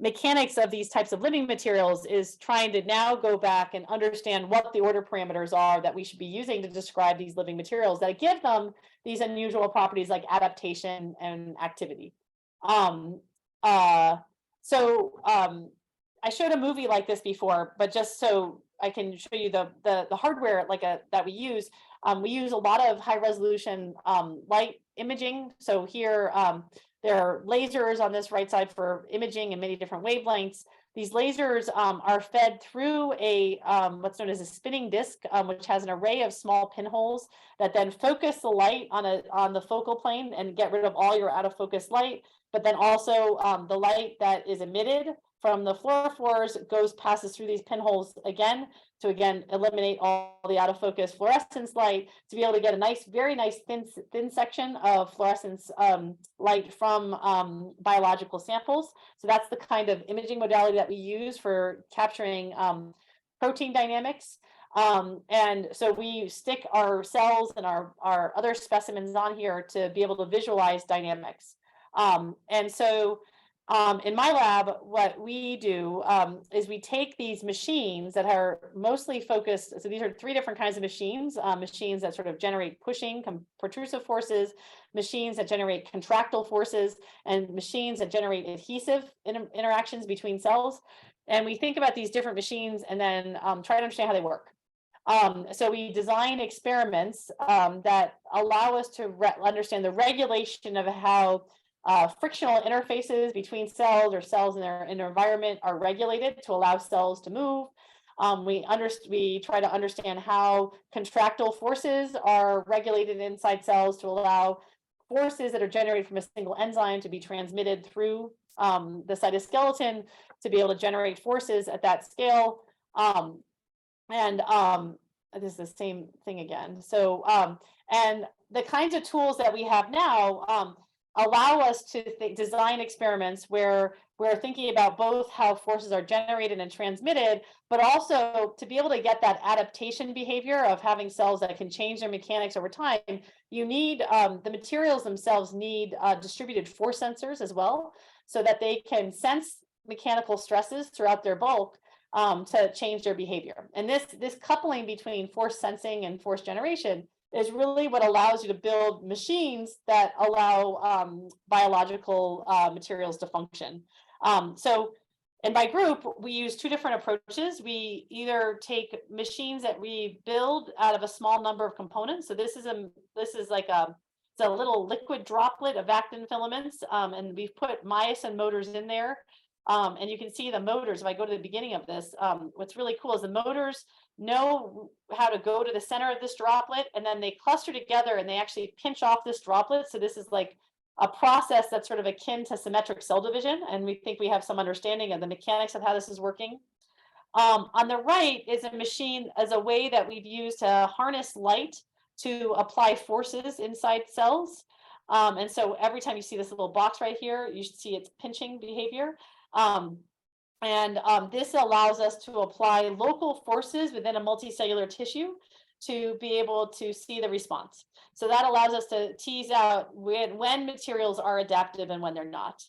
mechanics of these types of living materials is trying to now go back and understand what the order parameters are that we should be using to describe these living materials that give them these unusual properties like adaptation and activity. I showed a movie like this before, but just so I can show you the hardware that we use a lot of high resolution light imaging. So here there are lasers on this right side for imaging in many different wavelengths. These lasers are fed through a what's known as a spinning disc, which has an array of small pinholes that then focus the light on the focal plane and get rid of all your out of focus light. But then also the light that is emitted from the fluorophores passes through these pinholes again to eliminate all the out of focus fluorescence light, to be able to get a very nice thin section of fluorescence light from biological samples. So that's the kind of imaging modality that we use for capturing protein dynamics. And so we stick our cells and our other specimens on here to be able to visualize dynamics. And so in my lab, what we do is we take these machines that are mostly focused. So these are 3 different kinds of machines, machines that sort of generate pushing, protrusive forces, machines that generate contractile forces, and machines that generate adhesive interactions between cells. And we think about these different machines and then try to understand how they work. So we design experiments that allow us to understand the regulation of how frictional interfaces between cells or cells in their environment are regulated to allow cells to move. We try to understand how contractile forces are regulated inside cells to allow forces that are generated from a single enzyme to be transmitted through the cytoskeleton to be able to generate forces at that scale. This is the same thing again. So, and the kinds of tools that we have now allow us to design experiments where we're thinking about both how forces are generated and transmitted, but also to be able to get that adaptation behavior of having cells that can change their mechanics over time. You need, the materials themselves need distributed force sensors as well, so that they can sense mechanical stresses throughout their bulk to change their behavior. And this coupling between force sensing and force generation is really what allows you to build machines that allow biological materials to function. So in my group, we use 2 different approaches. We either take machines that we build out of a small number of components. So this is like it's a little liquid droplet of actin filaments, and we've put myosin motors in there. And you can see the motors. If I go to the beginning of this, what's really cool is the motors know how to go to the center of this droplet, and then they cluster together and they actually pinch off this droplet. So this is like a process that's sort of akin to symmetric cell division. And we think we have some understanding of the mechanics of how this is working. On the right is a machine as a way that we've used to harness light to apply forces inside cells. And so every time you see this little box right here, you should see its pinching behavior. This allows us to apply local forces within a multicellular tissue to be able to see the response. So that allows us to tease out when materials are adaptive and when they're not.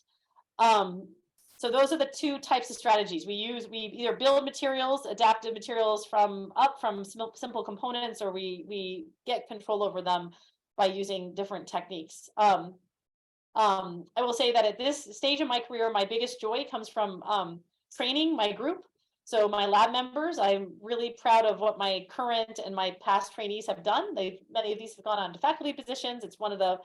So those are the 2 types of strategies we use. We either build materials, adaptive materials from simple components, or we get control over them by using different techniques. I will say that at this stage of my career, my biggest joy comes from training my group. So my lab members, I'm really proud of what my current and my past trainees have done. Many of these have gone on to faculty positions. It's one of the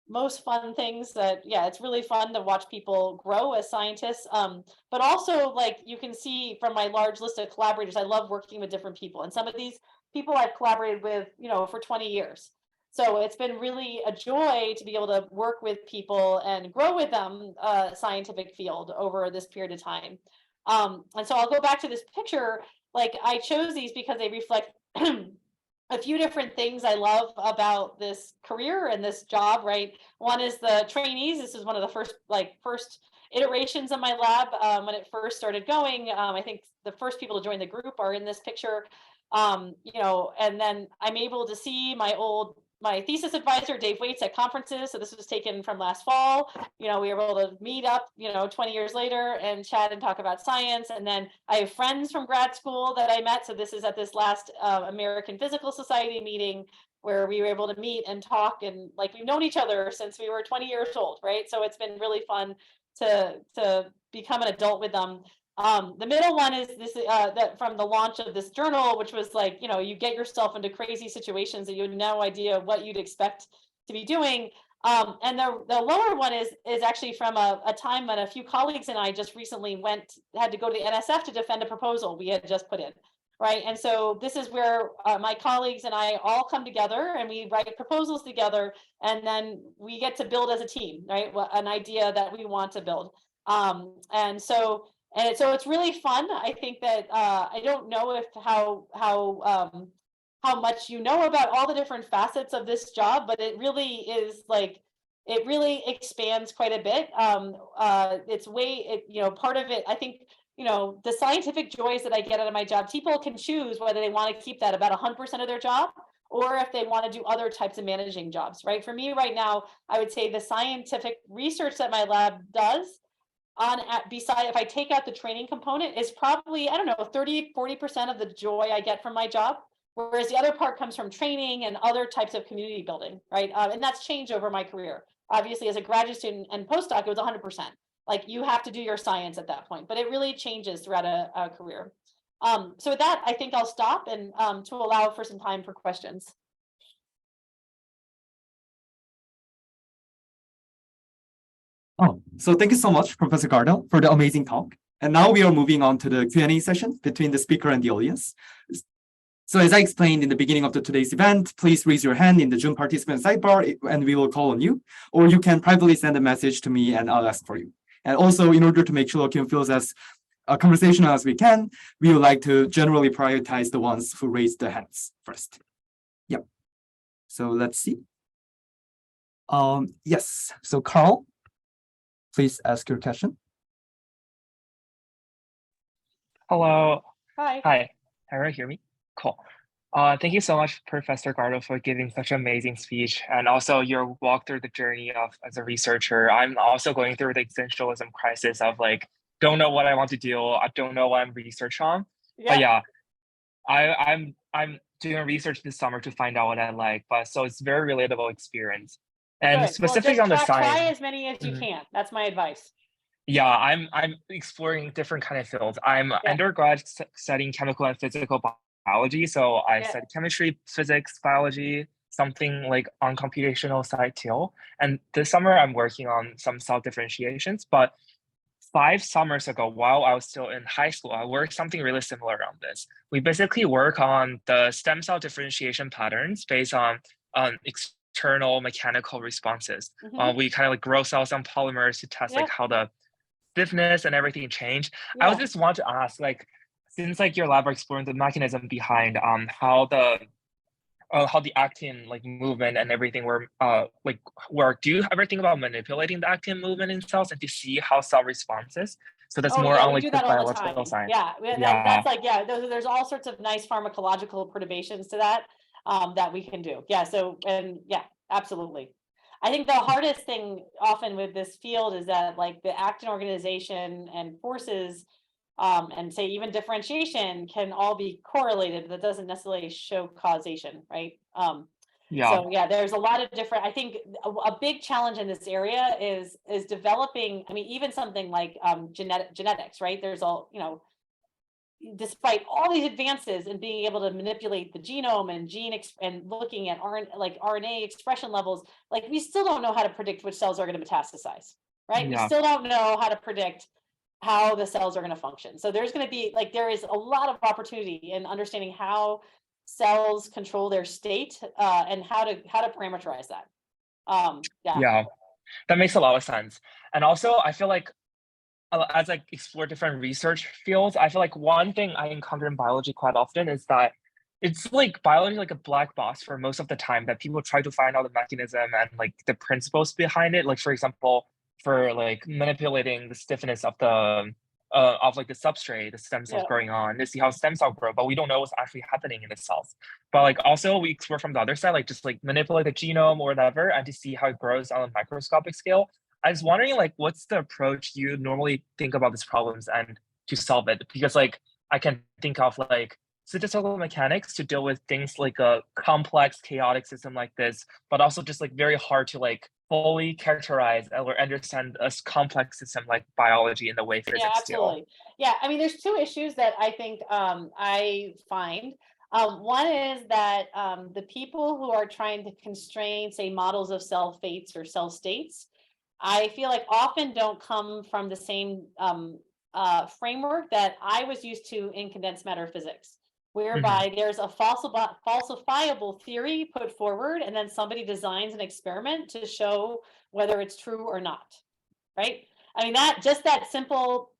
most fun things that, it's really fun to watch people grow as scientists. But also, like you can see from my large list of collaborators, I love working with different people. And some of these people I've collaborated with, for 20 years. So it's been really a joy to be able to work with people and grow with them scientific field over this period of time. And so I'll go back to this picture. Like I chose these because they reflect a few different things I love about this career and this job, right? One is the trainees. This is one of the first iterations of my lab when it first started going. I think the first people to join the group are in this picture. And then I'm able to see my thesis advisor, Dave Waits, at conferences. So this was taken from last fall. We were able to meet up, 20 years later and chat and talk about science. And then I have friends from grad school that I met. So this is at this last American Physical Society meeting where we were able to meet and talk, and like we've known each other since we were 20 years old, right? So it's been really fun to become an adult with them. The middle one is this that from the launch of this journal, which was like, you get yourself into crazy situations that you had no idea what you'd expect to be doing. And the lower one is actually from a time when a few colleagues and I just recently had to go to the NSF to defend a proposal we had just put in. Right. And so this is where my colleagues and I all come together and we write proposals together, and then we get to build as a team, right? An idea that we want to build. And so it's really fun. I think that I don't know if how much you know about all the different facets of this job, but it really is like, it really expands quite a bit. Part of it, I think, the scientific joys that I get out of my job, people can choose whether they want to keep that about 100% of their job, or if they want to do other types of managing jobs, right? For me right now, I would say the scientific research that my lab does beside, if I take out the training component, is probably, I don't know, 30-40% of the joy I get from my job. Whereas the other part comes from training and other types of community building, right? And that's changed over my career. Obviously, as a graduate student and postdoc, it was 100%. Like, you have to do your science at that point, but it really changes throughout a career. So with that, I think I'll stop and to allow for some time for questions. Oh, so thank you so much, Professor Gardel, for the amazing talk. And now we are moving on to the Q&A session between the speaker and the audience. So as I explained in the beginning of today's event, please raise your hand in the Zoom participant sidebar and we will call on you, or you can privately send a message to me and I'll ask for you. And also, in order to make Chilloquium feels as conversational as we can, we would like to generally prioritize the ones who raise their hands first. Yep. So let's see. Yes. So Carl, please ask your question. Hello. Hi. Hi. Everyone hear me? Cool. Thank you so much, Professor Gardel, for giving such an amazing speech, and also your walk through the journey of as a researcher. I'm also going through the existentialism crisis of like, don't know what I want to do. I don't know what I'm research on. Yeah. But yeah, I'm doing research this summer to find out what I like. But so it's very relatable experience. And Good. specifically well, on the science. Try as many as you can. That's my advice. Yeah, I'm exploring different kind of fields. I'm undergrad studying chemical and physical biology. So I study chemistry, physics, biology, something like on computational side too. And this summer I'm working on some cell differentiations. But 5 summers ago, while I was still in high school, I worked something really similar on this. We basically work on the stem cell differentiation patterns based on external mechanical responses. We kind of like grow cells on polymers to test like how the stiffness and everything change. I was just want to ask, like, since like your lab are exploring the mechanism behind how the actin like movement and everything work, do you ever think about manipulating the actin movement in cells and to see how cell responses? So that's more on like the biological side. That's like, there's all sorts of nice pharmacological perturbations to that that we can do. Absolutely. I think the hardest thing often with this field is that like the actin organization and forces and say even differentiation can all be correlated, but that doesn't necessarily show causation, right? So there's a lot of different, I think a big challenge in this area is developing, I mean, even something like genetics, right? There's all, despite all these advances in being able to manipulate the genome and and looking at RNA expression levels, like we still don't know how to predict which cells are going to metastasize, right? We still don't know how to predict how the cells are going to function. So there's going to be there is a lot of opportunity in understanding how cells control their state and how to parameterize that. That makes a lot of sense. And also I feel like as I explore different research fields, I feel like one thing I encounter in biology quite often is that it's like biology like a black box for most of the time, that people try to find out the mechanism and like the principles behind it. Like for example, for like manipulating the stiffness of the like the substrate, the stem cells growing on to see how stem cells grow, but we don't know what's actually happening in the cells. But like also we explore from the other side, like just like manipulate the genome or whatever, and to see how it grows on a microscopic scale. I was wondering, like, what's the approach you normally think about these problems and to solve it? Because like I can think of like statistical mechanics to deal with things like a complex chaotic system like this, but also just like very hard to like fully characterize or understand a complex system like biology in the way physics Yeah, do. absolutely. Yeah, I mean, there's two issues that I think I find. One is that the people who are trying to constrain, say, models of cell fates or cell states, I feel like often don't come from the same framework that I was used to in condensed matter physics, whereby there's a falsifiable theory put forward, and then somebody designs an experiment to show whether it's true or not, right? I mean, that simple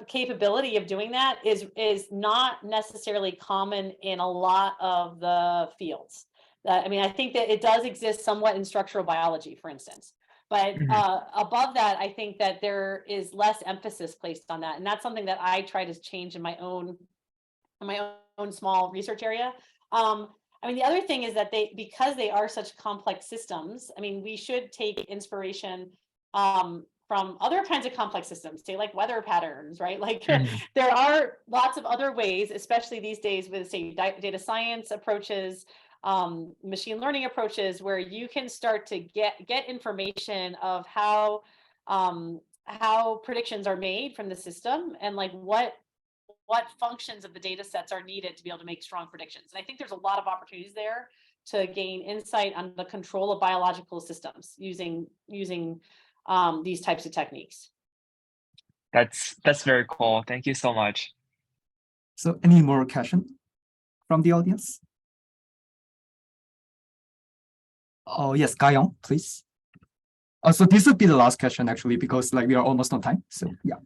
capability of doing that is not necessarily common in a lot of the fields. I mean, I think that it does exist somewhat in structural biology, for instance. But above that, I think that there is less emphasis placed on that, and that's something that I try to change in my own small research area. I mean, the other thing is that because they are such complex systems, I mean, we should take inspiration from other kinds of complex systems, say like weather patterns, right? Like there are lots of other ways, especially these days with, say, data science approaches, machine learning approaches, where you can start to get information of how predictions are made from the system, and like what functions of the data sets are needed to be able to make strong predictions. And I think there's a lot of opportunities there to gain insight on the control of biological systems using these types of techniques. That's very cool. Thank you so much. So any more questions from the audience? Oh, yes, Guyong, please. So this would be the last question, actually, because like we are almost on time. So yeah.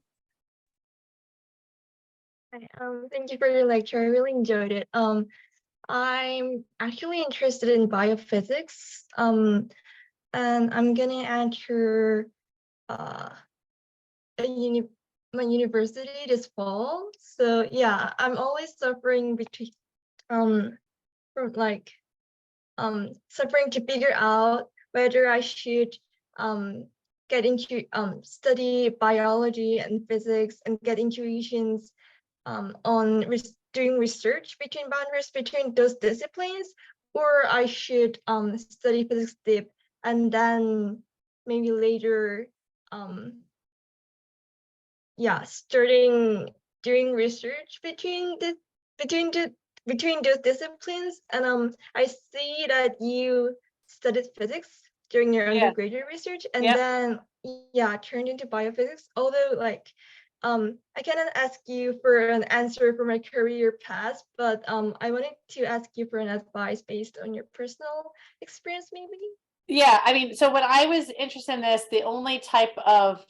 Thank you for your lecture. I really enjoyed it. I'm actually interested in biophysics. And I'm gonna enter my university this fall. So yeah, I'm always suffering between suffering to figure out whether I should get into study biology and physics and get intuitions on doing research between boundaries between those disciplines, or I should study physics deep and then maybe later starting doing research between those disciplines. And I see that you studied physics during your undergraduate research, and then turned into biophysics. Although I cannot ask you for an answer for my career path, but I wanted to ask you for an advice based on your personal experience, maybe. Yeah, I mean, so when I was interested in this, the only type of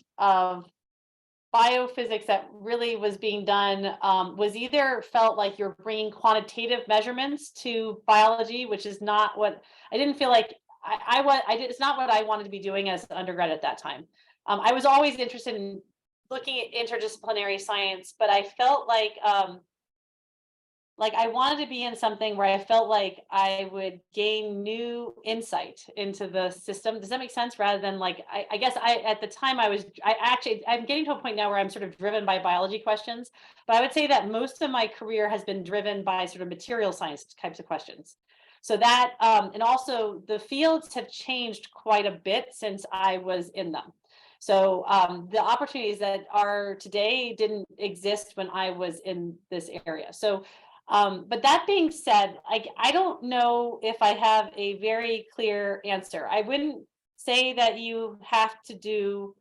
biophysics that really was being done was either felt like you're bringing quantitative measurements to biology, which is not what I didn't feel like it's not what I wanted to be doing as an undergrad at that time. I was always interested in looking at interdisciplinary science, but I felt like I wanted to be in something where I felt like I would gain new insight into the system. Does that make sense? Rather than I guess at the time I'm getting to a point now where I'm sort of driven by biology questions, but I would say that most of my career has been driven by sort of material science types of questions. So that, and also the fields have changed quite a bit since I was in them. So the opportunities that are today didn't exist when I was in this area. So, but that being said, I don't know if I have a very clear answer. I wouldn't say that you have to do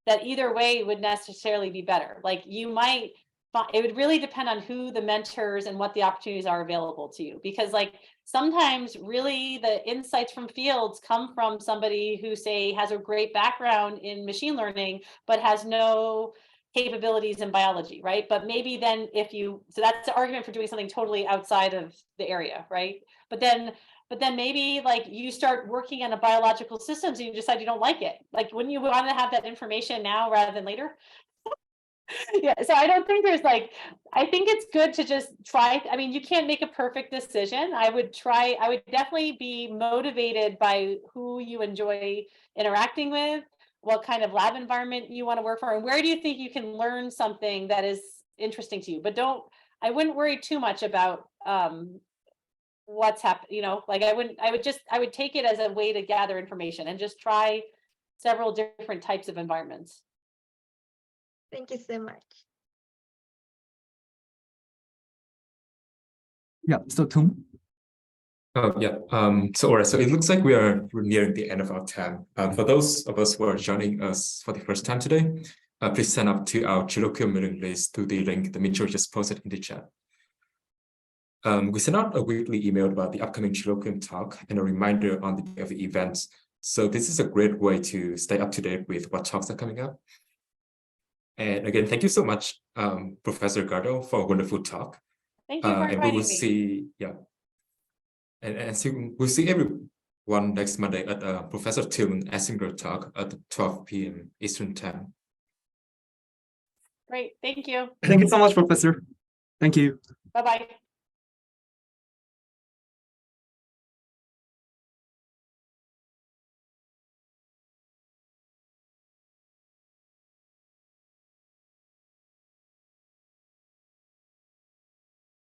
that either way would necessarily be better. Like you might, it would really depend on who the mentors and what the opportunities are available to you. Because sometimes really the insights from fields come from somebody who, say, has a great background in machine learning, but has no capabilities in biology, right? But maybe then so that's the argument for doing something totally outside of the area, right? But then maybe you start working on a biological systems and you decide you don't like it. Wouldn't you want to have that information now rather than later? Yeah, so I don't think there's I think it's good to just try. I mean, you can't make a perfect decision. I would definitely be motivated by who you enjoy interacting with, what kind of lab environment you want to work for, and where do you think you can learn something that is interesting to you. But I wouldn't worry too much about what's happened, like I would take it as a way to gather information and just try several different types of environments. Thank you so much. Yeah, so Tum. Oh, yeah. So, all right. So it looks like we're nearing the end of our time. For those of us who are joining us for the first time today, please sign up to our Chilloquium mailing list through the link that Mitchell just posted in the chat. We sent out a weekly email about the upcoming Chilloquium talk and a reminder on the day of the events. So this is a great way to stay up to date with what talks are coming up. And again, thank you so much, Professor Gardel, for a wonderful talk. Thank you for And we will inviting me. see, yeah. And so we'll see everyone next Monday at Professor Tim Essinger talk at 12 p.m. Eastern Time. Great, thank you. Thank you so much, Professor. Thank you. Bye-bye.